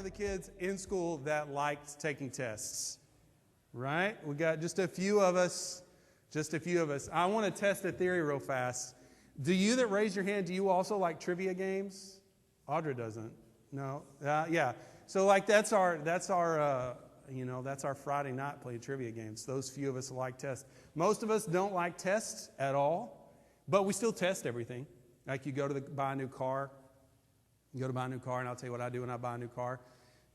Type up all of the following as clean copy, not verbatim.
the kids in school that liked taking tests? Right? We got just a few of us. Just a few of us. I want to test a theory real fast. Do you that raise your hand, do you also like trivia games? Audra doesn't. No. Yeah. So like that's our Friday night playing trivia games. Those few of us like tests. Most of us don't like tests at all, but we still test everything. Like you go to buy a new car. You go to buy a new car, and I'll tell you what I do when I buy a new car.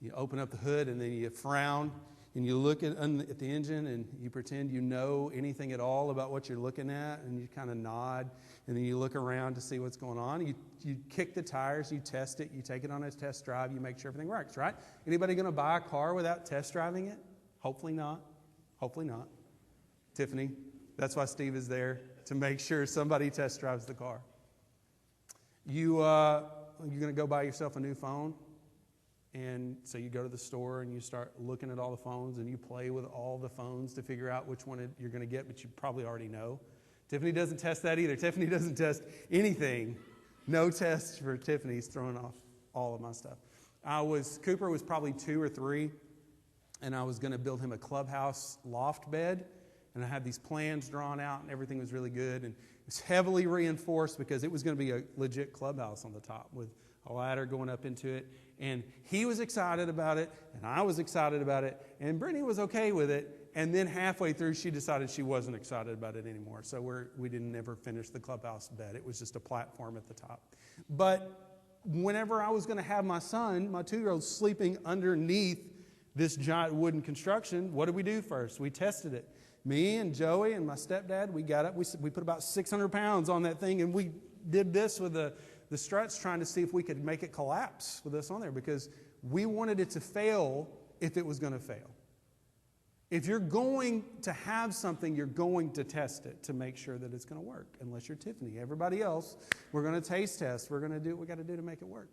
You open up the hood, and then you frown, and you look at the engine, and you pretend you know anything at all about what you're looking at, and you kind of nod, and then you look around to see what's going on. You kick the tires, you test it, you take it on a test drive, you make sure everything works, right? Anybody going to buy a car without test driving it? Hopefully not. Hopefully not. Tiffany, that's why Steve is there, to make sure somebody test drives the car. You're going to go buy yourself a new phone, and so you go to the store and you start looking at all the phones and you play with all the phones to figure out which one you're going to get, but you probably already know. Tiffany doesn't test that either. Tiffany doesn't test anything. No tests for Tiffany. He's throwing off all of my stuff. Cooper was probably 2 or 3, and I was going to build him a clubhouse loft bed, and I had these plans drawn out, and everything was really good, and it was heavily reinforced because it was going to be a legit clubhouse on the top with a ladder going up into it. And he was excited about it, and I was excited about it, and Brittany was okay with it. And then halfway through, she decided she wasn't excited about it anymore. So we didn't ever finish the clubhouse bed. It was just a platform at the top. But whenever I was going to have my son, my 2-year-old, sleeping underneath this giant wooden construction, what did we do first? We tested it. Me and Joey and my stepdad, we got up. We put about 600 pounds on that thing, and we did this with the struts, trying to see if we could make it collapse with us on there, because we wanted it to fail if it was going to fail. If you're going to have something, you're going to test it to make sure that it's going to work, unless you're Tiffany. Everybody else, we're going to taste test. We're going to do what we got to do to make it work.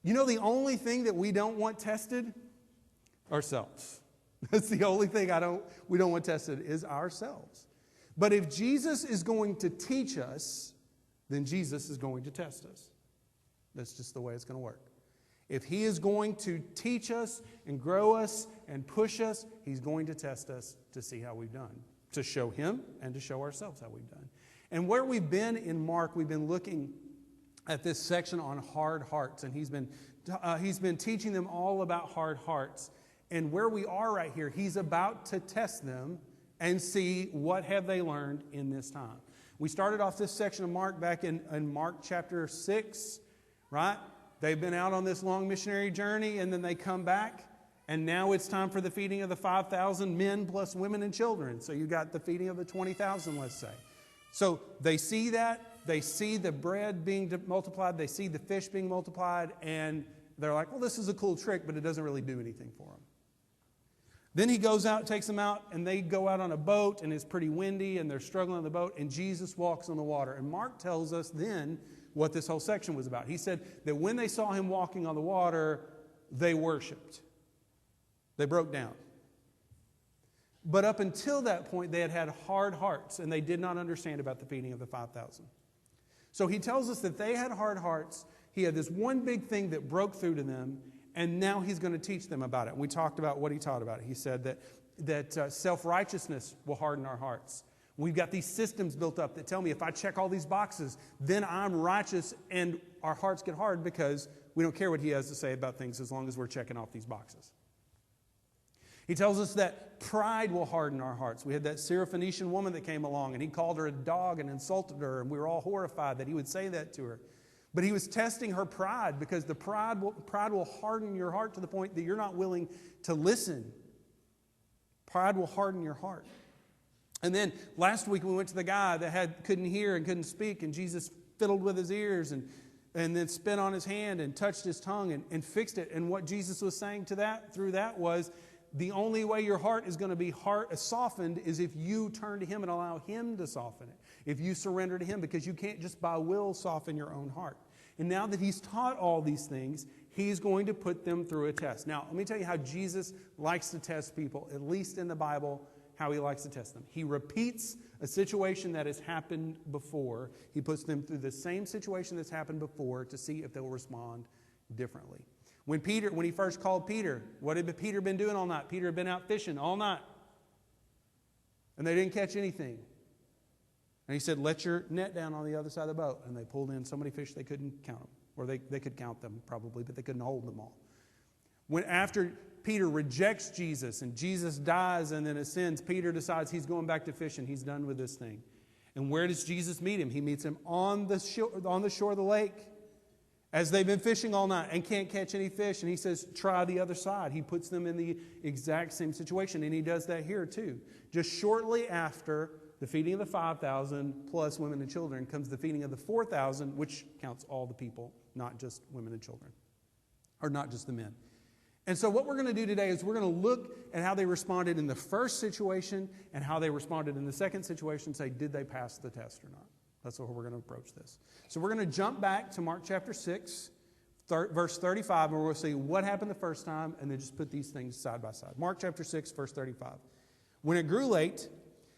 You know, the only thing that we don't want tested? Ourselves. That's the only thing we don't want tested is ourselves. But if Jesus is going to teach us, then Jesus is going to test us. That's just the way it's going to work. If he is going to teach us and grow us and push us, he's going to test us to see how we've done, to show him and to show ourselves how we've done. And where we've been in Mark, we've been looking at this section on hard hearts, and he's been teaching them all about hard hearts. And where we are right here, he's about to test them and see what have they learned in this time. We started off this section of Mark back in Mark chapter 6, right? They've been out on this long missionary journey, and then they come back, and now it's time for the feeding of the 5,000 men plus women and children. So you got the feeding of the 20,000, let's say. So they see that. They see the bread being multiplied. They see the fish being multiplied, and they're like, well, this is a cool trick, but it doesn't really do anything for them. Then he goes out, takes them out, and they go out on a boat, and it's pretty windy, and they're struggling on the boat, and Jesus walks on the water. And Mark tells us then what this whole section was about. He said that when they saw him walking on the water, they worshiped. They broke down. But up until that point, they had hard hearts, and they did not understand about the feeding of the 5,000. So he tells us that they had hard hearts. He had this one big thing that broke through to them, and now he's going to teach them about it. And we talked about what he taught about it. He said that self-righteousness will harden our hearts. We've got these systems built up that tell me if I check all these boxes, then I'm righteous, and our hearts get hard because we don't care what he has to say about things as long as we're checking off these boxes. He tells us that pride will harden our hearts. We had that Syrophoenician woman that came along, and he called her a dog and insulted her, and we were all horrified that he would say that to her. But he was testing her pride, because the pride will harden your heart to the point that you're not willing to listen. Pride will harden your heart. And then last week we went to the guy that couldn't hear and couldn't speak, and Jesus fiddled with his ears and then spit on his hand and touched his tongue and fixed it. And what Jesus was saying through that was, the only way your heart is going to be softened is if you turn to him and allow him to soften it. If you surrender to him, because you can't just by will soften your own heart. And now that he's taught all these things, he's going to put them through a test. Now, let me tell you how Jesus likes to test people, at least in the Bible, how he likes to test them. He repeats a situation that has happened before. He puts them through the same situation that's happened before to see if they'll respond differently. When he first called Peter, what had Peter been doing all night? Peter had been out fishing all night. And they didn't catch anything. And he said, let your net down on the other side of the boat. And they pulled in so many fish they couldn't count them. Or they could count them probably, but they couldn't hold them all. After Peter rejects Jesus and Jesus dies and then ascends, Peter decides he's going back to fishing. He's done with this thing. And where does Jesus meet him? He meets him on the shore of the lake as they've been fishing all night and can't catch any fish. And he says, try the other side. He puts them in the exact same situation. And he does that here too. Just shortly after the feeding of the 5,000 plus women and children comes the feeding of the 4,000, which counts all the people, not just women and children, or not just the men. And so what we're going to do today is we're going to look at how they responded in the first situation and how they responded in the second situation and say, did they pass the test or not? That's how we're going to approach this. So we're going to jump back to Mark chapter 6, verse 35, and we're going to see what happened the first time and then just put these things side by side. Mark chapter 6, verse 35. When it grew late,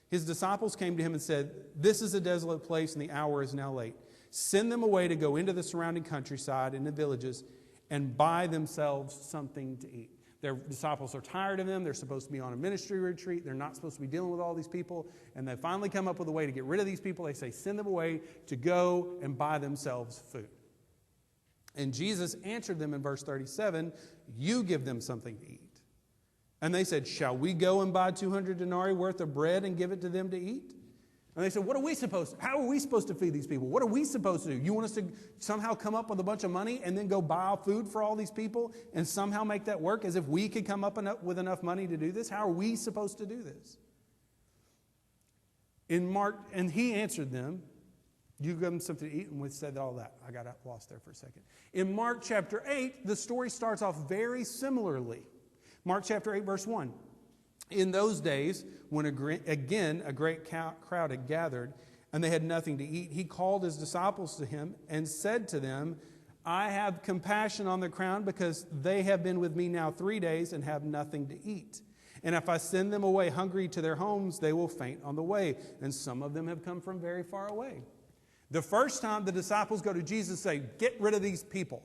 his disciples came to him and said, this is a desolate place and the hour is now late. Send them away to go into the surrounding countryside and the villages and buy themselves something to eat. Their disciples are tired of them. They're supposed to be on a ministry retreat. They're not supposed to be dealing with all these people. And they finally come up with a way to get rid of these people. They say, send them away to go and buy themselves food. And Jesus answered them in verse 37, you give them something to eat. And they said, shall we go and buy 200 denarii worth of bread and give it to them to eat? And they said, how are we supposed to feed these people? What are we supposed to do? You want us to somehow come up with a bunch of money and then go buy food for all these people and somehow make that work as if we could come up with enough money to do this? How are we supposed to do this? And he answered them, you give them something to eat, and we said all that. I got lost there for a second. In Mark chapter 8, the story starts off very similarly. Mark chapter 8, verse 1. In those days, when again a great crowd had gathered, and they had nothing to eat, he called his disciples to him and said to them, I have compassion on the crowd because they have been with me now 3 days and have nothing to eat. And if I send them away hungry to their homes, they will faint on the way. And some of them have come from very far away. The first time the disciples go to Jesus and say, get rid of these people.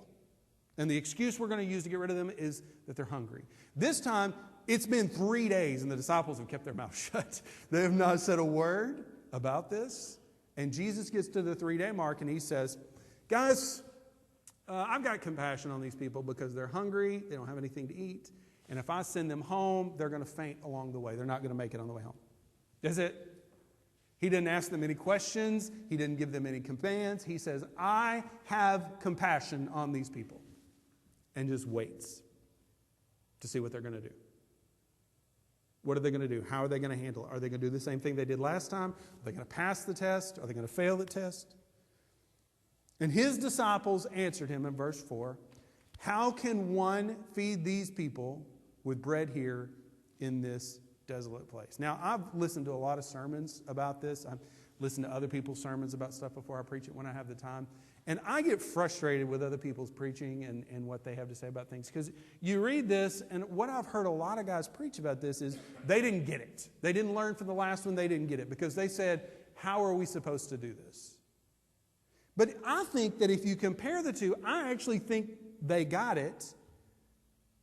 And the excuse we're going to use to get rid of them is that they're hungry. This time, it's been 3 days and the disciples have kept their mouth shut. They have not said a word about this. And Jesus gets to the 3-day mark and he says, guys, I've got compassion on these people because they're hungry. They don't have anything to eat. And if I send them home, they're going to faint along the way. They're not going to make it on the way home. That's it. He didn't ask them any questions. He didn't give them any commands. He says, I have compassion on these people. And just waits to see what they're going to do. What are they going to do? How are they going to handle it? Are they going to do the same thing they did last time? Are they going to pass the test? Are they going to fail the test? And his disciples answered him in verse 4, how can one feed these people with bread here in this desolate place? Now, I've listened to a lot of sermons about this. I've listened to other people's sermons about stuff before I preach it when I have the time. And I get frustrated with other people's preaching and what they have to say about things. Because you read this, and what I've heard a lot of guys preach about this is they didn't get it. They didn't learn from the last one. They didn't get it. Because they said, how are we supposed to do this? But I think that if you compare the two, I actually think they got it.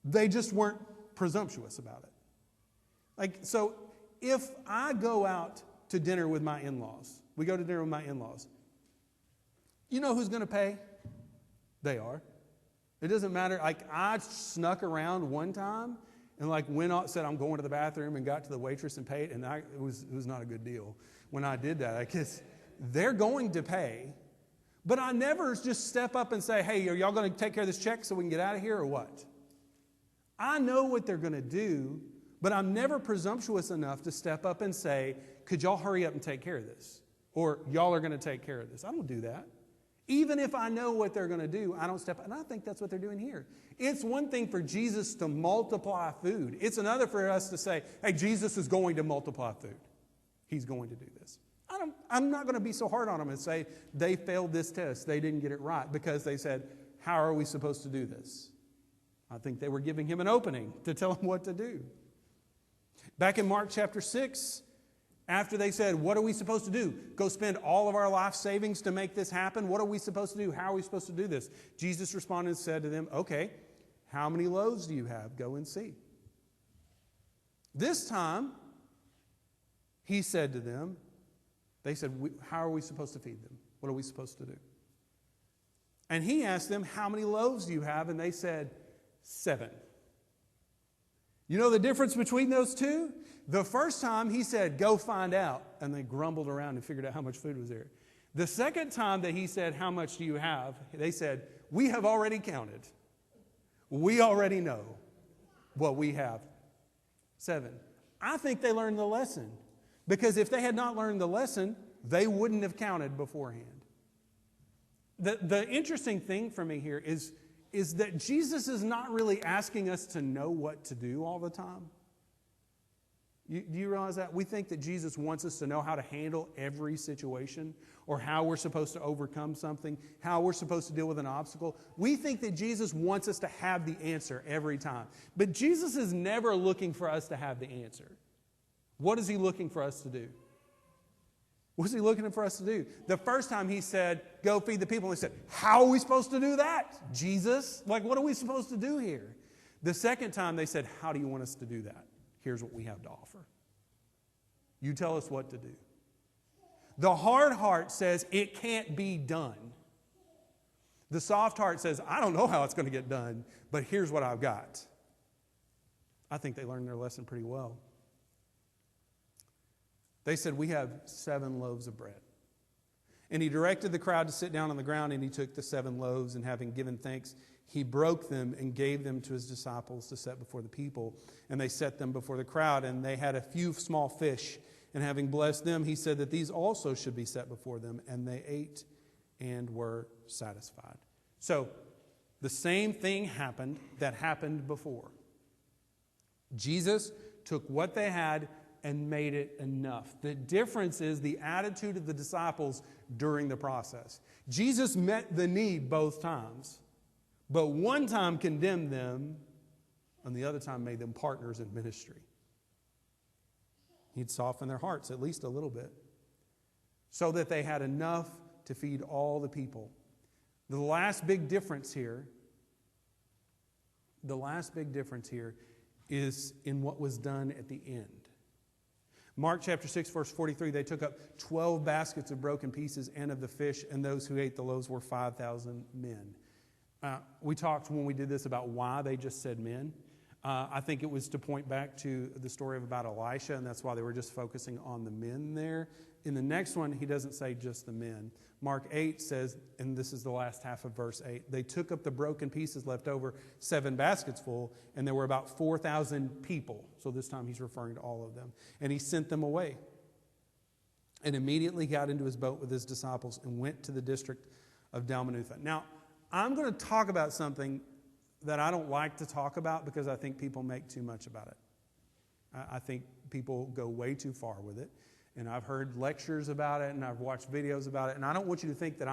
They just weren't presumptuous about it. So if I go out to dinner with my in-laws, we go to dinner with my in-laws, you know who's going to pay? They are. It doesn't matter. I snuck around one time and went out, said I'm going to the bathroom and got to the waitress and paid, and it was not a good deal when I did that. Because they're going to pay, but I never just step up and say, hey, are y'all going to take care of this check so we can get out of here or what? I know what they're going to do, but I'm never presumptuous enough to step up and say, could y'all hurry up and take care of this? Or y'all are going to take care of this. I don't do that. Even if I know what they're going to do, I don't step up. And I think that's what they're doing here. It's one thing for Jesus to multiply food. It's another for us to say, hey, Jesus is going to multiply food. He's going to do this. I'm not going to be so hard on them and say they failed this test. They didn't get it right because they said, how are we supposed to do this? I think they were giving him an opening to tell him what to do. Back in Mark chapter 6, after they said, what are we supposed to do? Go spend all of our life savings to make this happen? What are we supposed to do? How are we supposed to do this? Jesus responded and said to them, okay, How many loaves do you have? Go and see. This time, he said to them, they said, how are we supposed to feed them? What are we supposed to do? And he asked them, how many loaves do you have? And they said, 7. You know the difference between those two? The first time he said, go find out. And they grumbled around and figured out how much food was there. The second time that he said, how much do you have? They said, we have already counted. We already know what we have. 7. I think they learned the lesson. Because if they had not learned the lesson, they wouldn't have counted beforehand. The interesting thing for me here is that Jesus is not really asking us to know what to do all the time. Do you realize that? We think that Jesus wants us to know how to handle every situation or how we're supposed to overcome something, how we're supposed to deal with an obstacle. We think that Jesus wants us to have the answer every time. But Jesus is never looking for us to have the answer. What is he looking for us to do? What's he looking for us to do? The first time he said, go feed the people. And they said, how are we supposed to do that, Jesus? Like, what are we supposed to do here? The second time they said, how do you want us to do that? Here's what we have to offer. You tell us what to do. The hard heart says it can't be done. The soft heart says, I don't know how it's going to get done, but here's what I've got. I think they learned their lesson pretty well. They said, we have 7 loaves of bread. And he directed the crowd to sit down on the ground, and he took the 7 loaves, and having given thanks, he broke them and gave them to his disciples to set before the people. And they set them before the crowd, and they had a few small fish. And having blessed them, he said that these also should be set before them. And they ate and were satisfied. So, the same thing happened that happened before. Jesus took what they had and made it enough. The difference is the attitude of the disciples during the process. Jesus met the need both times, but one time condemned them, and the other time made them partners in ministry. He'd soften their hearts at least a little bit so that they had enough to feed all the people. The last big difference here is in what was done at the end. Mark chapter 6, verse 43, they took up 12 baskets of broken pieces and of the fish, and those who ate the loaves were 5,000 men. We talked when we did this about why they just said men. I think it was to point back to the story about Elisha, and that's why they were just focusing on the men there. In the next one, he doesn't say just the men. Mark 8 says, and this is the last half of verse 8, they took up the broken pieces left over, 7 baskets full, and there were about 4,000 people. So this time he's referring to all of them. And he sent them away. And immediately got into his boat with his disciples and went to the district of Dalmanutha. Now, I'm going to talk about something that I don't like to talk about because I think people make too much about it. I think people go way too far with it. And I've heard lectures about it, and I've watched videos about it. And I don't want you to think that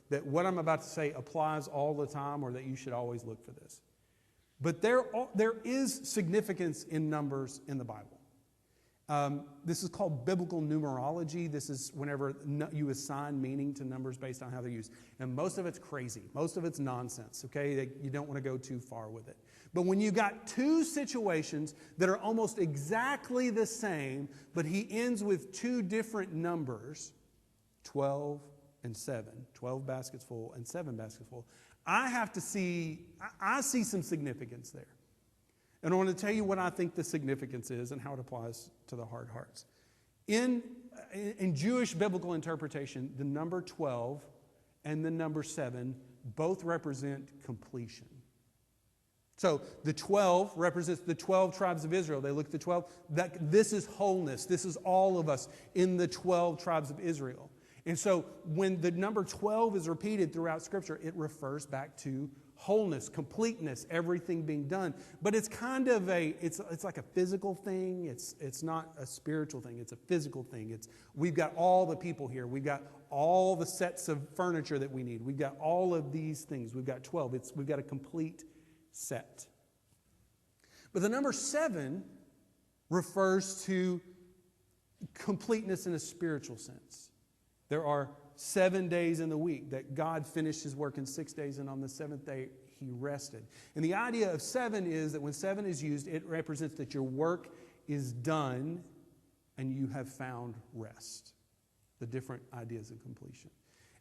that what I'm about to say applies all the time, or that you should always look for this. But there is significance in numbers in the Bible. This is called biblical numerology. This is whenever you assign meaning to numbers based on how they're used. And most of it's crazy. Most of it's nonsense, okay? You don't want to go too far with it. But when you got 2 situations that are almost exactly the same, but he ends with 2 different numbers, 12 and 7, 12 baskets full and 7 baskets full, I see some significance there. And I want to tell you what I think the significance is and how it applies to the hard hearts. In Jewish biblical interpretation, the number 12 and the number 7 both represent completion. So the 12 represents the 12 tribes of Israel. They look at the 12. This is wholeness. This is all of us in the 12 tribes of Israel. And so when the number 12 is repeated throughout Scripture, it refers back to wholeness, completeness, everything being done. But it's kind of it's like a physical thing. It's not a spiritual thing. It's a physical thing. We've got all the people here. We've got all the sets of furniture that we need. We've got all of these things. We've got 12. We've got a complete set. But the number 7 refers to completeness in a spiritual sense. There are 7 days in the week that God finished his work in 6 days, and on the 7th day he rested. And the idea of 7 is that when 7 is used, it represents that your work is done and you have found rest. The different ideas of completion.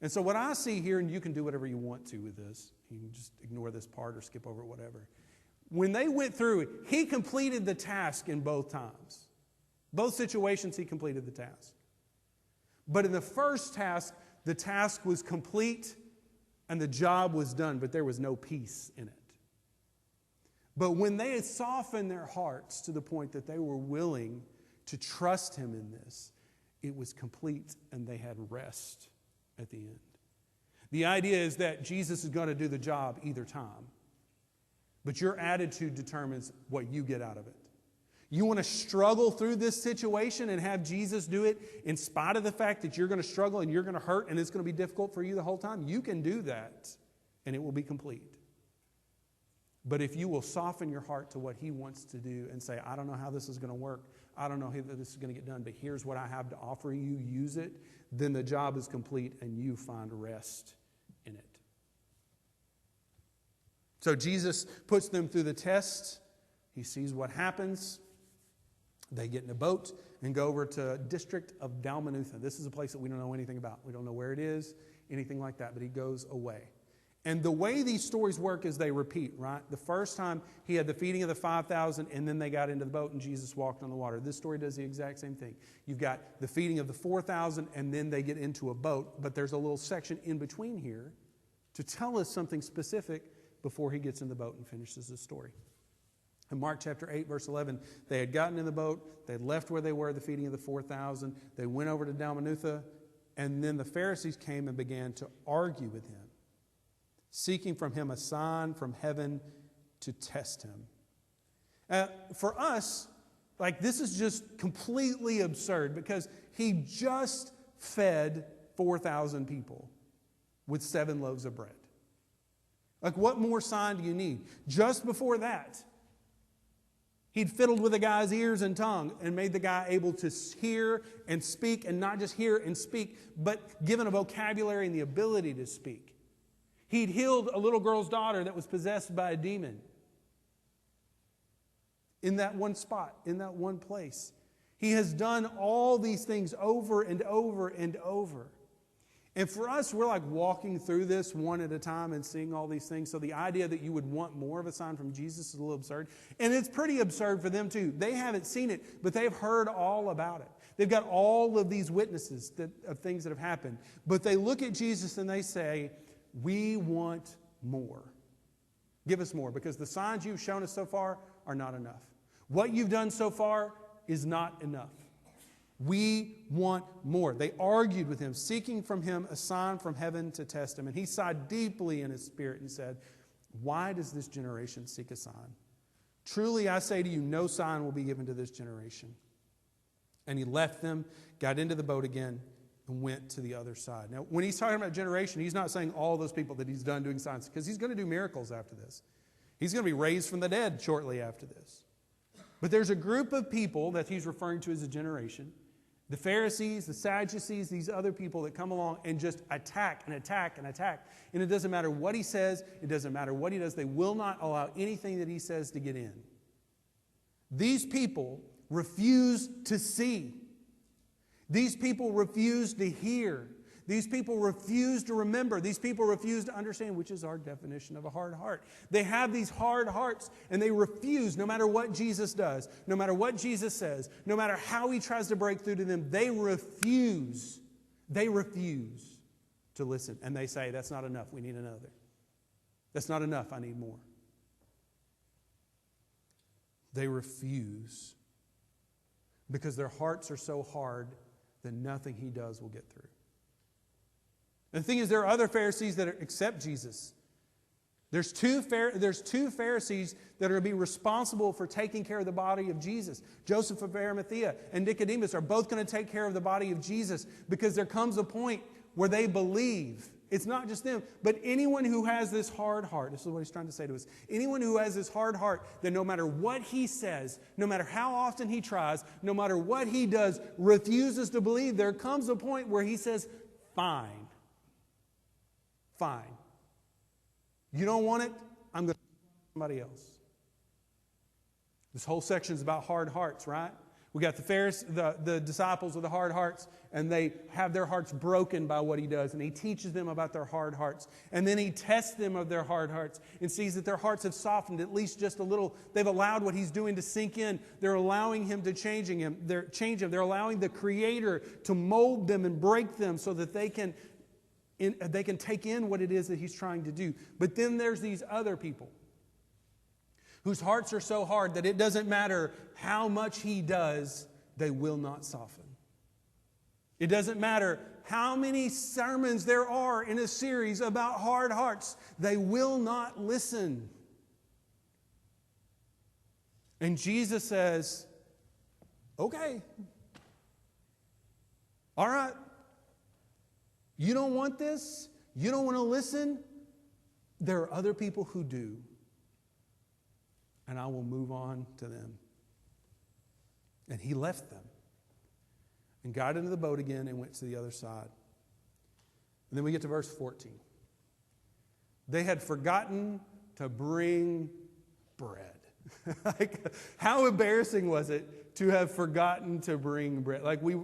And so what I see here, and you can do whatever you want to with this. You can just ignore this part or skip over whatever. When they went through it, he completed the task in both times. Both situations, he completed the task. But in the first task, the task was complete and the job was done, but there was no peace in it. But when they had softened their hearts to the point that they were willing to trust him in this, it was complete and they had rest at the end. The idea is that Jesus is going to do the job either time, but your attitude determines what you get out of it. You want to struggle through this situation and have Jesus do it in spite of the fact that you're going to struggle and you're going to hurt and it's going to be difficult for you the whole time? You can do that and it will be complete. But if you will soften your heart to what he wants to do and say, I don't know how this is going to work. I don't know how this is going to get done, but here's what I have to offer you. Use it. Then the job is complete and you find rest in it. So Jesus puts them through the test. He sees what happens. They get in a boat and go over to district of Dalmanutha. This is a place that we don't know anything about. We don't know where it is, anything like that, but he goes away. And the way these stories work is they repeat, right? The first time he had the feeding of the 5,000 and then they got into the boat and Jesus walked on the water. This story does the exact same thing. You've got the feeding of the 4,000 and then they get into a boat, but there's a little section in between here to tell us something specific before he gets in the boat and finishes the story. In Mark chapter 8, verse 11, they had gotten in the boat, they had left where they were, the feeding of the 4,000, they went over to Dalmanutha, and then the Pharisees came and began to argue with him, seeking from him a sign from heaven to test him. For us, this is just completely absurd because he just fed 4,000 people with 7 loaves of bread. What more sign do you need? Just before that, he'd fiddled with the guy's ears and tongue and made the guy able to hear and speak, and not just hear and speak, but given a vocabulary and the ability to speak. He'd healed a little girl's daughter that was possessed by a demon in that one spot, in that one place. He has done all these things over and over and over. And for us, we're like walking through this one at a time and seeing all these things. So the idea that you would want more of a sign from Jesus is a little absurd. And it's pretty absurd for them too. They haven't seen it, but they've heard all about it. They've got all of these witnesses of things that have happened. But they look at Jesus and they say, we want more. Give us more, because the signs you've shown us so far are not enough. What you've done so far is not enough. We want more. They argued with him, seeking from him a sign from heaven to test him. And he sighed deeply in his spirit and said, why does this generation seek a sign? Truly I say to you, no sign will be given to this generation. And he left them, got into the boat again, and went to the other side. Now, when he's talking about generation, he's not saying all those people that he's done doing signs, because he's going to do miracles after this. He's going to be raised from the dead shortly after this. But there's a group of people that he's referring to as a generation. The Pharisees, the Sadducees, these other people that come along and just attack and attack and attack. And it doesn't matter what he says. It doesn't matter what he does. They will not allow anything that he says to get in. These people refuse to see. These people refuse to hear. These people refuse to remember. These people refuse to understand, which is our definition of a hard heart. They have these hard hearts, and they refuse, no matter what Jesus does, no matter what Jesus says, no matter how he tries to break through to them, they refuse. They refuse to listen. And they say, that's not enough. We need another. That's not enough. I need more. They refuse because their hearts are so hard that nothing he does will get through. And the thing is, there are other Pharisees that accept Jesus. There's two Pharisees that are going to be responsible for taking care of the body of Jesus. Joseph of Arimathea and Nicodemus are both going to take care of the body of Jesus, because there comes a point where they believe. It's not just them, but anyone who has this hard heart. This is what he's trying to say to us. Anyone who has this hard heart, that no matter what he says, no matter how often he tries, no matter what he does, refuses to believe, there comes a point where he says, fine. Fine. You don't want it? somebody else. This whole section is about hard hearts, right? We got the disciples with the hard hearts, and they have their hearts broken by what he does, and he teaches them about their hard hearts. And then he tests them of their hard hearts and sees that their hearts have softened at least just a little. They've allowed what he's doing to sink in. They're allowing him to change him. They're allowing the Creator to mold them and break them so that they can take in what it is that he's trying to do. But then there's these other people whose hearts are so hard that it doesn't matter how much he does, they will not soften. It doesn't matter how many sermons there are in a series about hard hearts, they will not listen. And Jesus says, okay, all right, you don't want this? You don't want to listen? There are other people who do. And I will move on to them. And he left them and got into the boat again and went to the other side. And then we get to verse 14. They had forgotten to bring bread. Like, how embarrassing was it to have forgotten to bring bread? Like, we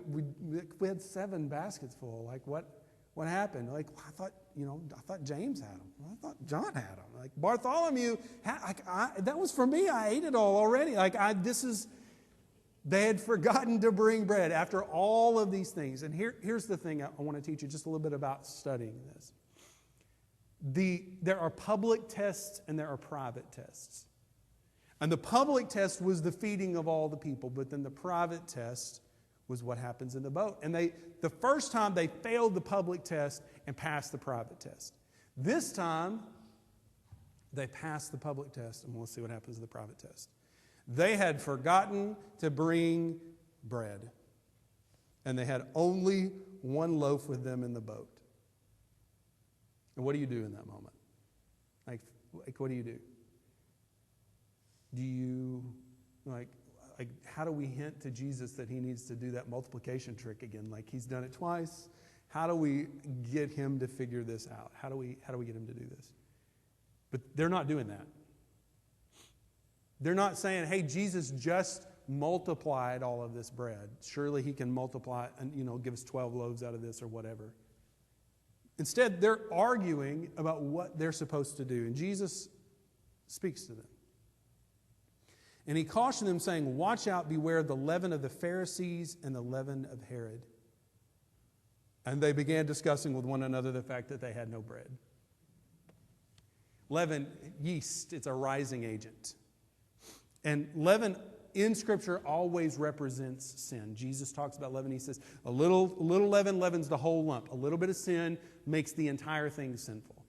had 7 baskets full. Like, what happened? Like, I thought James had them. I thought John had them. Like, Bartholomew, that was for me. I ate it all already. They had forgotten to bring bread after all of these things. And here's the thing I want to teach you just a little bit about studying this. There are public tests and there are private tests. And the public test was the feeding of all the people, but then the private test was what happens in the boat. And the first time they failed the public test and passed the private test. This time, they passed the public test, and we'll see what happens in the private test. They had forgotten to bring bread, and they had only 1 loaf with them in the boat. And what do you do in that moment? Like what do you do? Do you, how do we hint to Jesus that he needs to do that multiplication trick again? Like, he's done it twice. How do we get him to figure this out? How do we get him to do this? But they're not doing that. They're not saying, hey, Jesus just multiplied all of this bread. Surely he can multiply and, give us 12 loaves out of this or whatever. Instead, they're arguing about what they're supposed to do. And Jesus speaks to them. And he cautioned them, saying, watch out, beware of the leaven of the Pharisees and the leaven of Herod. And they began discussing with one another the fact that they had no bread. Leaven, yeast, it's a rising agent. And leaven in Scripture always represents sin. Jesus talks about leaven. He says, a little leaven leavens the whole lump. A little bit of sin makes the entire thing sinful.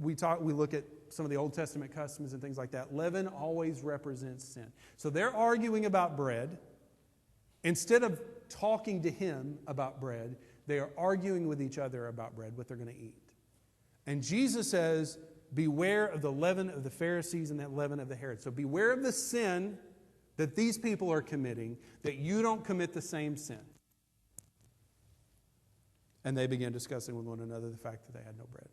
We look at some of the Old Testament customs and things like that. Leaven always represents sin. So they're arguing about bread. Instead of talking to him about bread, they are arguing with each other about bread, what they're going to eat. And Jesus says, beware of the leaven of the Pharisees and that leaven of the Herod. So beware of the sin that these people are committing, that you don't commit the same sin. And they began discussing with one another the fact that they had no bread.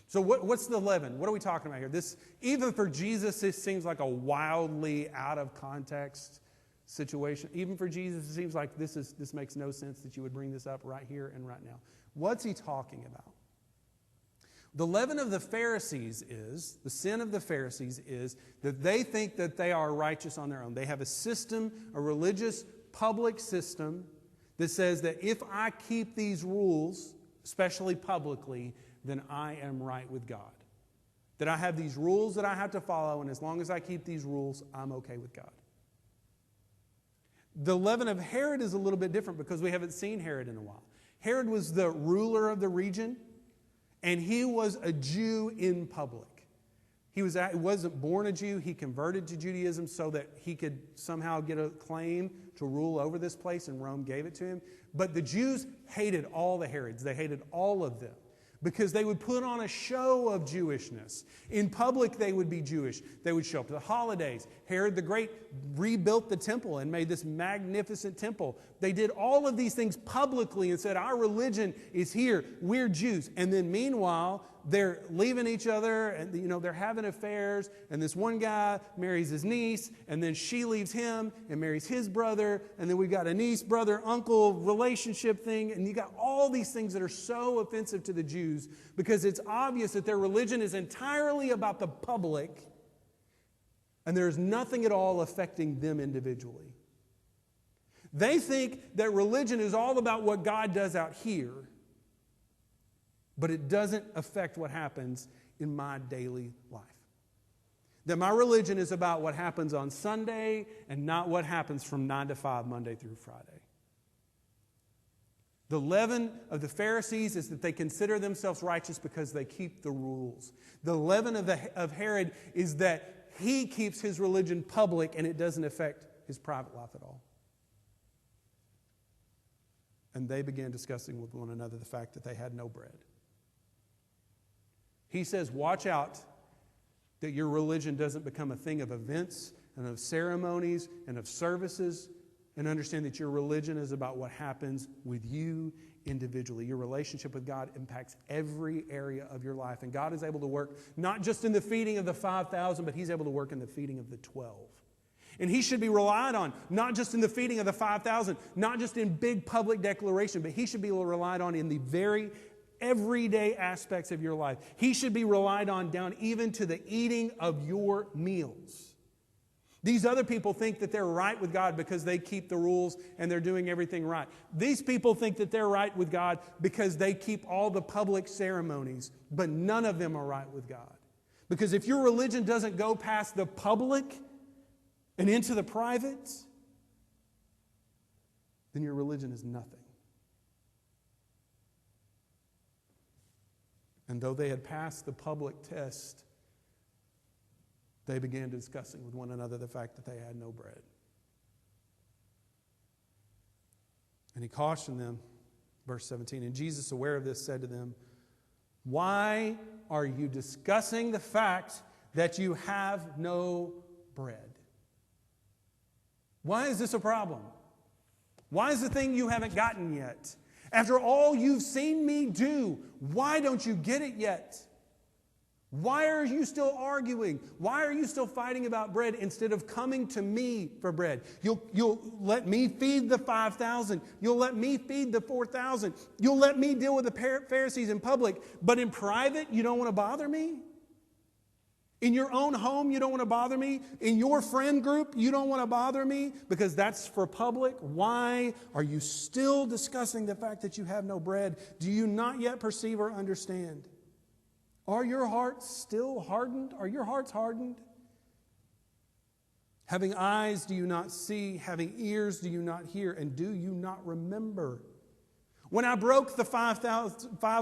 So what's the leaven? What are we talking about here? This, even for Jesus, this seems like a wildly out of context situation. Even for Jesus, it seems like this makes no sense that you would bring this up right here and right now. What's he talking about? The leaven of the Pharisees is, the sin of the Pharisees is that they think that they are righteous on their own. They have a system, a religious public system that says that if I keep these rules, especially publicly, then I am right with God. That I have these rules that I have to follow, and as long as I keep these rules, I'm okay with God. The leaven of Herod is a little bit different because we haven't seen Herod in a while. Herod was the ruler of the region, and he was a Jew in public. He wasn't born a Jew. He converted to Judaism so that he could somehow get a claim to rule over this place, and Rome gave it to him. But the Jews hated all the Herods. They hated all of them because they would put on a show of Jewishness. In public, they would be Jewish. They would show up to the holidays. Herod the Great rebuilt the temple and made this magnificent temple. They did all of these things publicly and said, our religion is here. We're Jews. And then meanwhile, they're leaving each other, and they're having affairs, and this one guy marries his niece, and then she leaves him and marries his brother, and then we've got a niece, brother, uncle relationship thing, and you got all these things that are so offensive to the Jews because it's obvious that their religion is entirely about the public, and there's nothing at all affecting them individually. They think that religion is all about what God does out here, but it doesn't affect what happens in my daily life. That my religion is about what happens on Sunday and not what happens from 9 to 5, Monday through Friday. The leaven of the Pharisees is that they consider themselves righteous because they keep the rules. The leaven of Herod is that he keeps his religion public and it doesn't affect his private life at all. And they began discussing with one another the fact that they had no bread. He says, watch out that your religion doesn't become a thing of events and of ceremonies and of services, and understand that your religion is about what happens with you individually. Your relationship with God impacts every area of your life. And God is able to work not just in the feeding of the 5,000, but He's able to work in the feeding of the 12. And He should be relied on, not just in the feeding of the 5,000, not just in big public declaration, but He should be relied on in the very everyday aspects of your life. He should be relied on down even to the eating of your meals. These other people think that they're right with God because they keep the rules and they're doing everything right. These people think that they're right with God because they keep all the public ceremonies, but none of them are right with God. Because if your religion doesn't go past the public and into the private, then your religion is nothing. And though they had passed the public test, they began discussing with one another the fact that they had no bread. And He cautioned them, verse 17, and Jesus, aware of this, said to them, why are you discussing the fact that you have no bread? Why is this a problem? Why is the thing you haven't gotten yet? After all you've seen me do, why don't you get it yet? Why are you still arguing? Why are you still fighting about bread instead of coming to me for bread? You'll let me feed the 5,000. You'll let me feed the 4,000. You'll let me deal with the Pharisees in public, but in private, you don't want to bother me? In your own home, you don't want to bother me? In your friend group, you don't want to bother me because that's for public? Why are you still discussing the fact that you have no bread? Do you not yet perceive or understand? Are your hearts still hardened? Are your hearts hardened? Having eyes, do you not see? Having ears, do you not hear? And do you not remember? When I broke the 5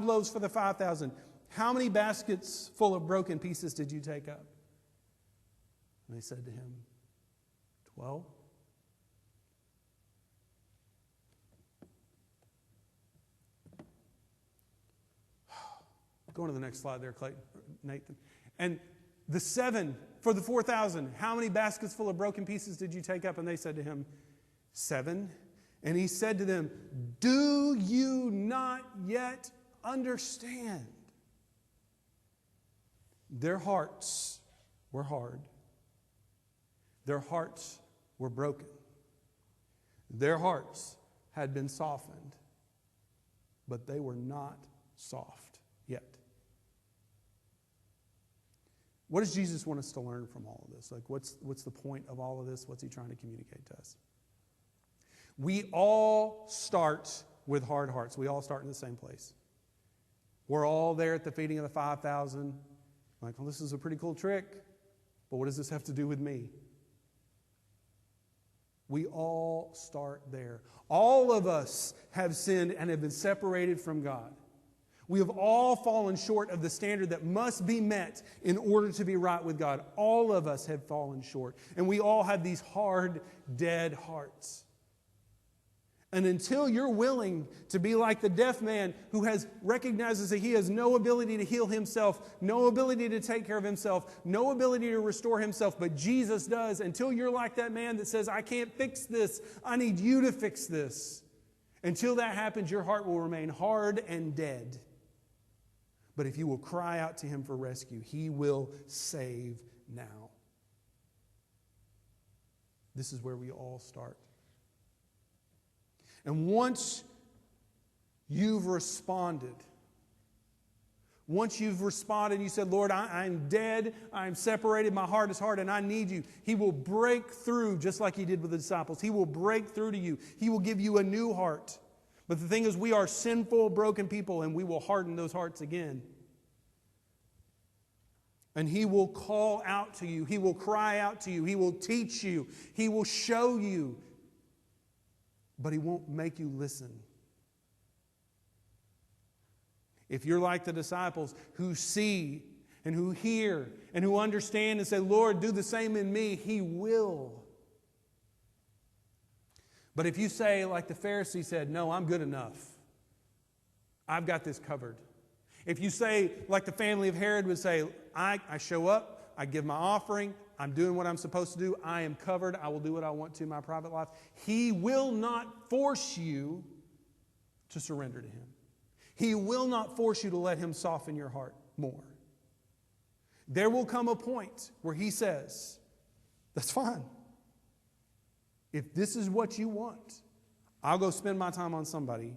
loaves for the 5,000, how many baskets full of broken pieces did you take up? And they said to him, 12. Go on to the next slide there, Clayton, Nathan. And the 7 for the 4,000, how many baskets full of broken pieces did you take up? And they said to him, 7. And he said to them, do you not yet understand? Their hearts were hard. Their hearts were broken. Their hearts had been softened, but they were not soft yet. What does Jesus want us to learn from all of this? Like, what's the point of all of this? What's He trying to communicate to us? We all start with hard hearts. We all start in the same place. We're all there at the feeding of the 5,000. Like, well, this is a pretty cool trick, but what does this have to do with me? We all start there. All of us have sinned and have been separated from God. We have all fallen short of the standard that must be met in order to be right with God. All of us have fallen short. And we all have these hard, dead hearts. And until you're willing to be like the deaf man who recognizes that he has no ability to heal himself, no ability to take care of himself, no ability to restore himself, but Jesus does, until you're like that man that says, I can't fix this, I need you to fix this. Until that happens, your heart will remain hard and dead. But if you will cry out to him for rescue, he will save now. This is where we all start. And once you've responded, you said, Lord, I'm dead, I'm separated, my heart is hard, and I need you. He will break through, just like he did with the disciples. He will break through to you. He will give you a new heart. But the thing is, we are sinful, broken people, and we will harden those hearts again. And he will call out to you. He will cry out to you. He will teach you. He will show you. But he won't make you listen. If you're like the disciples who see and who hear and who understand and say, Lord, do the same in me, he will. But if you say, like the Pharisee said, no, I'm good enough. I've got this covered. If you say, like the family of Herod would say, I show up, I give my offering, I'm doing what I'm supposed to do, I am covered, I will do what I want to in my private life. He will not force you to surrender to him. He will not force you to let him soften your heart more. There will come a point where he says, that's fine. If this is what you want, I'll go spend my time on somebody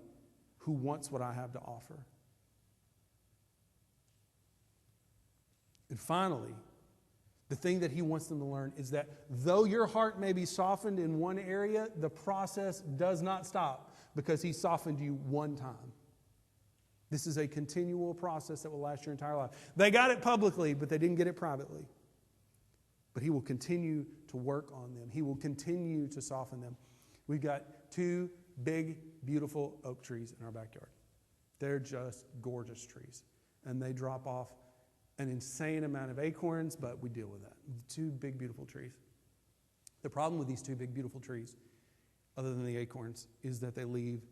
who wants what I have to offer. And finally, the thing that he wants them to learn is that though your heart may be softened in one area, the process does not stop because he softened you one time. This is a continual process that will last your entire life. They got it publicly, but they didn't get it privately. But he will continue to work on them. He will continue to soften them. We've got 2 big, beautiful oak trees in our backyard. They're just gorgeous trees. And they drop off an insane amount of acorns, but we deal with that. 2 big, beautiful trees. The problem with these 2 big, beautiful trees, other than the acorns, is that they leave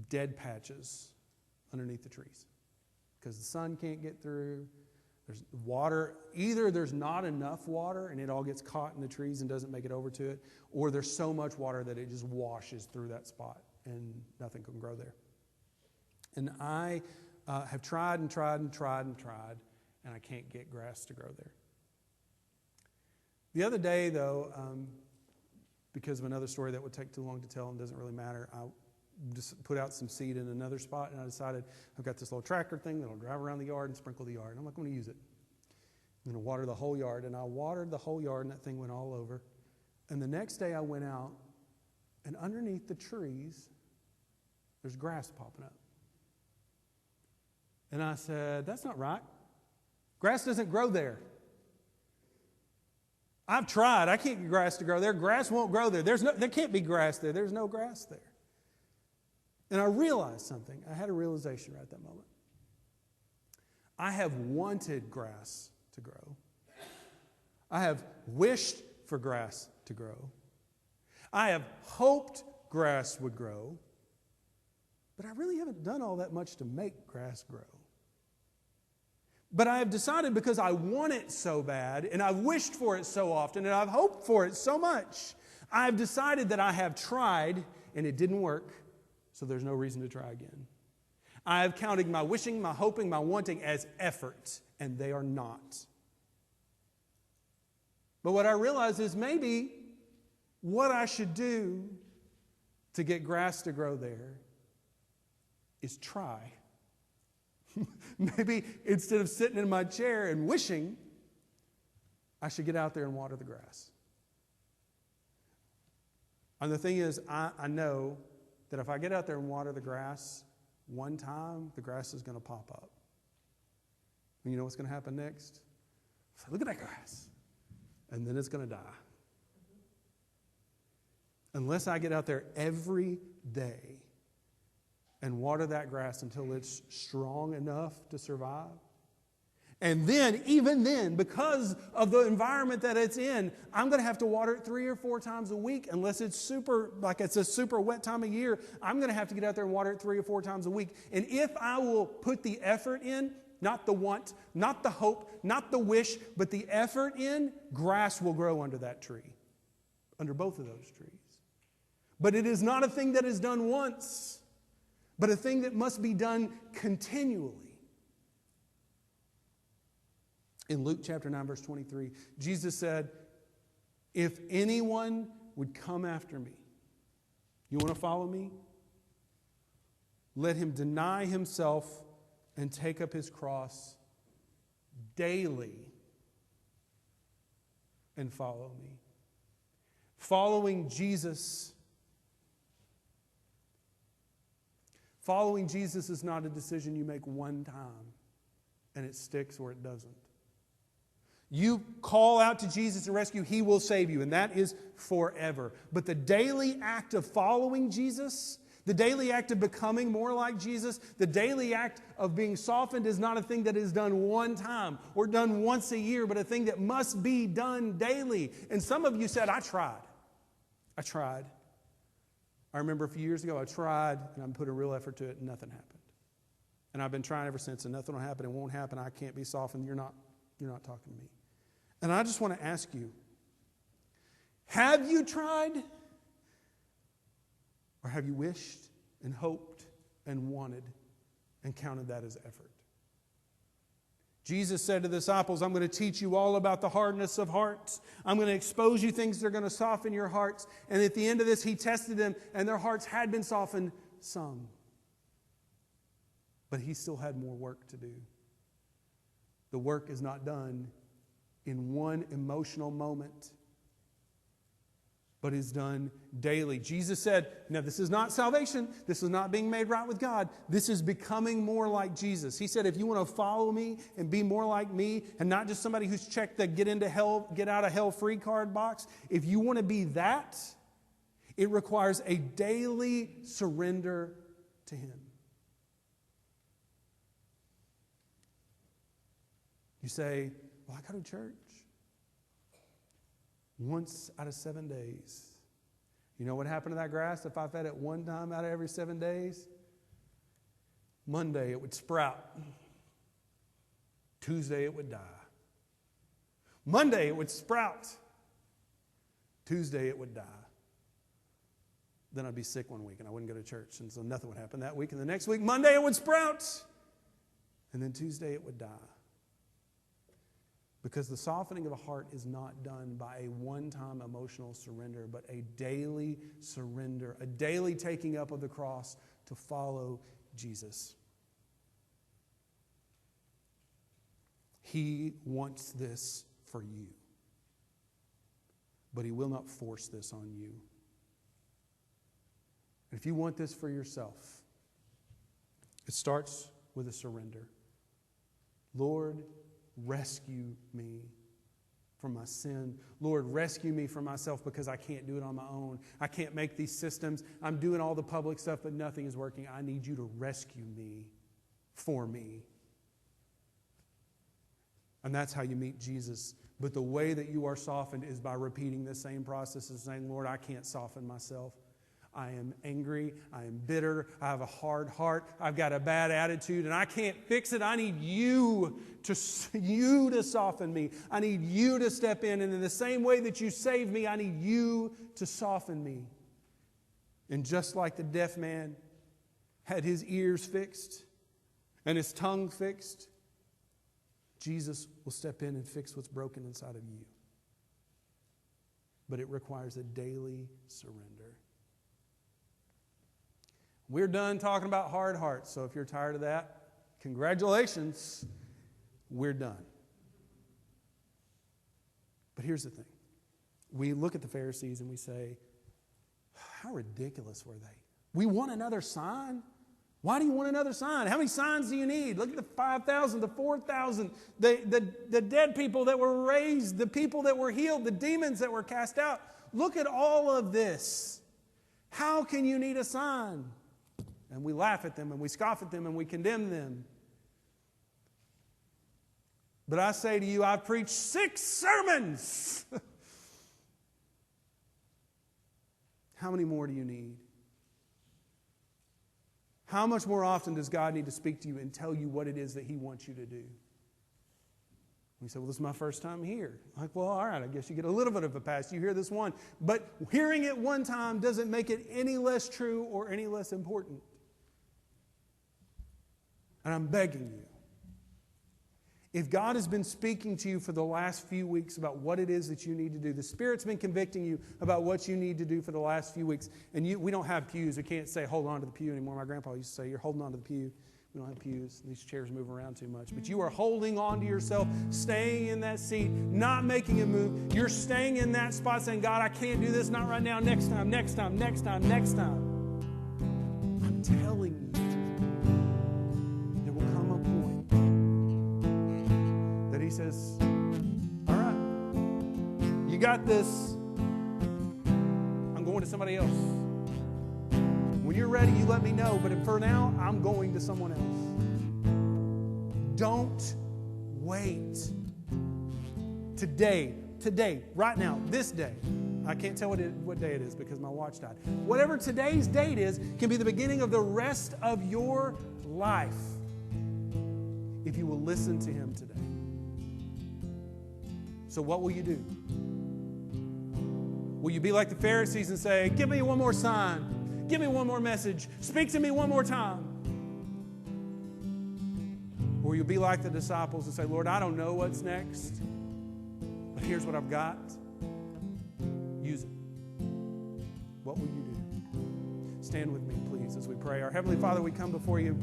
dead patches underneath the trees because the sun can't get through. There's water. Either there's not enough water and it all gets caught in the trees and doesn't make it over to it, or there's so much water that it just washes through that spot and nothing can grow there. And I have tried and tried, and I can't get grass to grow there. The other day, though, because of another story that would take too long to tell and doesn't really matter, I just put out some seed in another spot, and I decided I've got this little tractor thing that'll drive around the yard and sprinkle the yard. And I'm not going to use it. I'm going to water the whole yard. And I watered the whole yard, and that thing went all over. And the next day I went out, and underneath the trees, there's grass popping up. And I said, that's not right. Grass doesn't grow there. I've tried. I can't get grass to grow there. Grass won't grow there. There can't be grass there. There's no grass there. And I realized something. I had a realization right at that moment. I have wanted grass to grow. I have wished for grass to grow. I have hoped grass would grow. But I really haven't done all that much to make grass grow. But I have decided, because I want it so bad, and I've wished for it so often, and I've hoped for it so much, I've decided that I have tried, and it didn't work, so there's no reason to try again. I have counted my wishing, my hoping, my wanting as effort, and they are not. But what I realize is maybe what I should do to get grass to grow there is try. Maybe instead of sitting in my chair and wishing, I should get out there and water the grass. And the thing is, I know that if I get out there and water the grass one time, the grass is going to pop up. And you know what's going to happen next? Say, look at that grass. And then it's going to die. Unless I get out there every day and water that grass until it's strong enough to survive. And then, even then, because of the environment that it's in, I'm going to have to water it 3 or 4 times a week. Unless it's it's a super wet time of year, I'm going to have to get out there and water it 3 or 4 times a week. And if I will put the effort in, not the want, not the hope, not the wish, but the effort in, grass will grow under that tree, under both of those trees. But it is not a thing that is done once, but a thing that must be done continually. In Luke chapter 9, verse 23, Jesus said, if anyone would come after me, you want to follow me? Let him deny himself and take up his cross daily and follow me. Following Jesus is not a decision you make one time and it sticks or it doesn't. You call out to Jesus to rescue, He will save you, and that is forever. But the daily act of following Jesus, the daily act of becoming more like Jesus, the daily act of being softened is not a thing that is done one time or done once a year, but a thing that must be done daily. And some of you said, I tried. I remember a few years ago, I tried, and I put a real effort to it, and nothing happened. And I've been trying ever since, and nothing will happen. It won't happen. I can't be softened. You're not talking to me. And I just want to ask you, have you tried? Or have you wished and hoped and wanted and counted that as effort? Jesus said to the disciples, I'm going to teach you all about the hardness of hearts. I'm going to expose you things that are going to soften your hearts. And at the end of this, He tested them, and their hearts had been softened some. But He still had more work to do. The work is not done in one emotional moment, but is done daily. Jesus said, now this is not salvation. This is not being made right with God. This is becoming more like Jesus. He said, if you want to follow me and be more like me, and not just somebody who's checked the get out of hell free card box, if you want to be that, it requires a daily surrender to Him. You say, well, I go to church once out of 7 days. You know what happened to that grass if I fed it one time out of every 7 days? Monday it would sprout. Tuesday it would die. Monday it would sprout. Tuesday it would die. Then I'd be sick one week and I wouldn't go to church. And so nothing would happen that week. And the next week, Monday it would sprout. And then Tuesday it would die. Because the softening of a heart is not done by a one-time emotional surrender, but a daily surrender, a daily taking up of the cross to follow Jesus. He wants this for you, but He will not force this on you. And if you want this for yourself, it starts with a surrender. Lord, rescue me from my sin. Lord, rescue me from myself because I can't do it on my own. I can't make these systems. I'm doing all the public stuff, but nothing is working. I need you to rescue me for me. And that's how you meet Jesus. But the way that you are softened is by repeating the same process of saying, Lord, I can't soften myself. I am angry, I am bitter, I have a hard heart, I've got a bad attitude, and I can't fix it. I need you to soften me. I need you to step in, and in the same way that you saved me, I need you to soften me. And just like the deaf man had his ears fixed and his tongue fixed, Jesus will step in and fix what's broken inside of you. But it requires a daily surrender. We're done talking about hard hearts, so if you're tired of that, congratulations, we're done. But here's the thing. We look at the Pharisees and we say, how ridiculous were they? We want another sign? Why do you want another sign? How many signs do you need? Look at the 5,000, the 4,000, the dead people that were raised, the people that were healed, the demons that were cast out. Look at all of this. How can you need a sign? And we laugh at them, and we scoff at them, and we condemn them. But I say to you, I've preached 6 sermons. How many more do you need? How much more often does God need to speak to you and tell you what it is that He wants you to do? We say, well, this is my first time here. Like, well, all right, I guess you get a little bit of a pass. You hear this one. But hearing it one time doesn't make it any less true or any less important. And I'm begging you, If God has been speaking to you for the last few weeks about what it is that you need to do, the Spirit's been convicting you about what you need to do for the last few weeks, and we don't have pews. We can't say, hold on to the pew anymore. My grandpa used to say, you're holding on to the pew. We don't have pews. These chairs move around too much. But you are holding on to yourself, staying in that seat, not making a move. You're staying in that spot saying, God, I can't do this, not right now, next time, next time, next time, next time. I'm telling you, there will come a point that He says, all right, you got this. I'm going to somebody else. When you're ready, you let me know. But for now, I'm going to someone else. Don't wait. Today, right now, this day. I can't tell what day it is because my watch died. Whatever today's date is can be the beginning of the rest of your life if you will listen to Him today. So what will you do? Will you be like the Pharisees and say, give me one more sign? Give me one more message. Speak to me one more time. Or you'll be like the disciples and say, Lord, I don't know what's next, but here's what I've got. Use it. What will you do? Stand with me, please, as we pray. Our Heavenly Father, we come before you,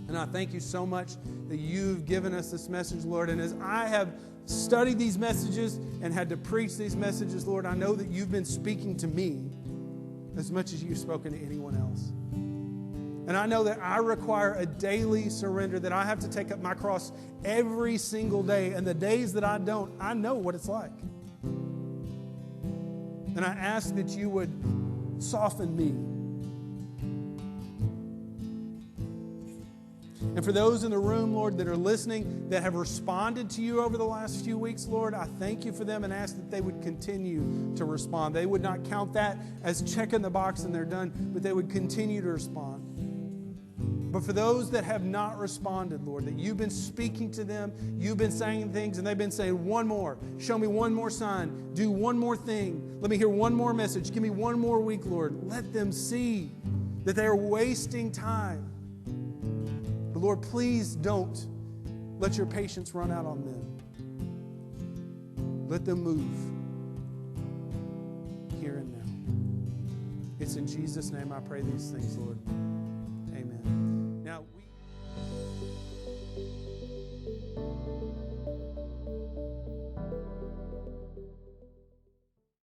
and I thank you so much that you've given us this message, Lord. And as I have studied these messages and had to preach these messages, Lord, I know that you've been speaking to me as much as you've spoken to anyone else. And I know that I require a daily surrender, that I have to take up my cross every single day. And the days that I don't, I know what it's like. And I ask that you would soften me. And for those in the room, Lord, that are listening, that have responded to you over the last few weeks, Lord, I thank you for them and ask that they would continue to respond. They would not count that as checking the box and they're done, but they would continue to respond. But for those that have not responded, Lord, that you've been speaking to them, you've been saying things, and they've been saying one more, show me one more sign, do one more thing, let me hear one more message, give me one more week, Lord. Let them see that they are wasting time. But Lord, please don't let your patience run out on them. Let them move here and now. It's in Jesus' name I pray these things, Lord.